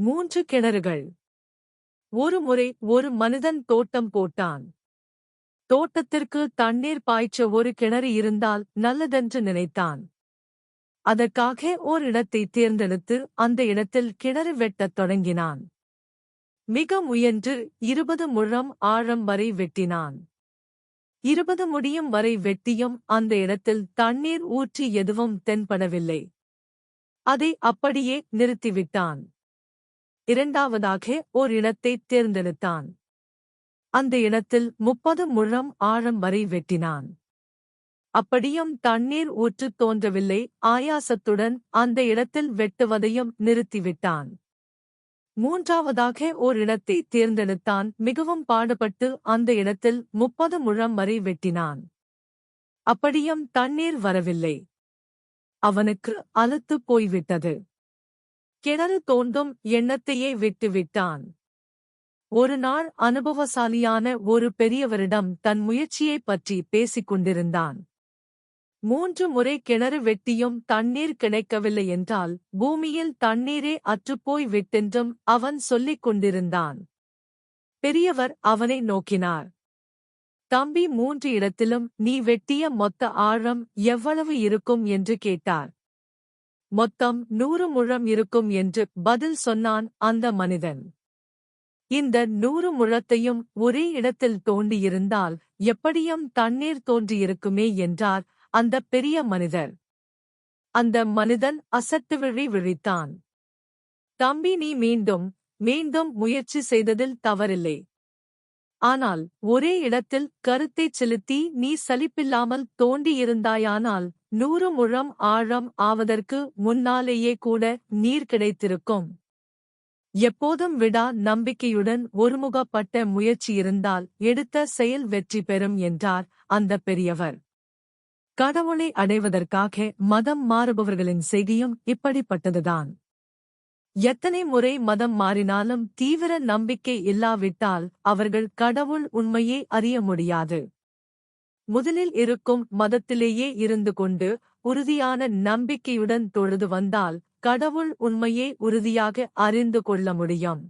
3 கிணறுகள். ஒருமுறை ஒரு மனிதன் தோட்டம் போட்டான். தோட்டத்திற்கு தண்ணீர் பாய்ச்ச ஒரு கிணறு இருந்தால் நல்லதென்று நினைத்தான். அதற்காக ஓர் இடத்தை தேர்ந்தெடுத்து அந்த இடத்தில் கிணறு வெட்டத் தொடங்கினான். மிக முயன்று 20 முழம் ஆழம் வரை வெட்டினான். 20 முடியும் வரை வெட்டியும் அந்த இடத்தில் தண்ணீர் ஊற்றி எதுவும் தென்படவில்லை. அதை அப்படியே நிறுத்திவிட்டான். இரண்டாவதாக ஓர் இடத்தைத் தேர்ந்தெடுத்தான். அந்த இடத்தில் 30 முழம் ஆழம் வரை வெட்டினான். அப்படியும் தண்ணீர் ஊற்று தோன்றவில்லை. ஆயாசத்துடன் அந்த இடத்தில் வெட்டுவதையும் நிறுத்திவிட்டான். மூன்றாவதாக ஓர் இடத்தை தேர்ந்தெடுத்தான். மிகவும் பாடுபட்டு அந்த இடத்தில் 30 முழம் வரை வெட்டினான். அப்படியும் தண்ணீர் வரவில்லை. அவனுக்கு அலுத்துப் போய்விட்டது. கிணறு தோண்டும் எண்ணத்தையே விட்டுவிட்டான். ஒரு நாள் அனுபவசாலியான ஒரு பெரியவரிடம் தன் முயற்சியைப் பற்றி பேசிக் கொண்டிருந்தான். 3 முறை கிணறு வெட்டியும் தண்ணீர் கிடைக்கவில்லை என்றால் பூமியில் தண்ணீரே அற்றுப்போய் விட்டென்றும் அவன் சொல்லிக் கொண்டிருந்தான். பெரியவர் அவனை நோக்கினார். தம்பி, 3 இடத்திலும் நீ வெட்டிய மொத்த ஆழம் எவ்வளவு இருக்கும் என்று கேட்டார். மொத்தம் 100 முழம் இருக்கும் என்று பதில் சொன்னான் அந்த மனிதன். இந்த 100 முழத்தையும் ஒரே இடத்தில் தோண்டியிருந்தால் எப்படியும் தண்ணீர் தோன்றியிருக்குமே என்றார் அந்த பெரிய மனிதர். அந்த மனிதன் அசட்டுவிழி விழித்தான். தம்பி, நீ மீண்டும் மீண்டும் முயற்சி செய்ததில் தவறில்லை. ஆனால் ஒரே இடத்தில் கருத்தைச் செலுத்தி நீ சலிப்பில்லாமல் தோண்டியிருந்தாயானால் 100 முழம் ஆழம் ஆவதற்கு முன்னாலேயே கூட நீர் கிடைத்திருக்கும். எப்போதும் விடா நம்பிக்கையுடன் ஒருமுகப்பட்ட முயற்சி இருந்தால் எடுத்த செயல் வெற்றி பெறும் என்றார் அந்த பெரியவர். கடவுளை அடைவதற்காக மதம் மாறுபவர்களின் செய்தியும் இப்படிப்பட்டதுதான். எத்தனை முறை மதம் மாறினாலும் தீவிர நம்பிக்கை இல்லாவிட்டால் அவர்கள் கடவுள் உண்மையை அறிய முடியாது. முதலில் இருக்கும் மதத்திலேயே இருந்து கொண்டு உறுதியான நம்பிக்கையுடன் தொழுது வந்தால் கடவுள் உண்மையை உறுதியாக அறிந்து கொள்ள முடியும்.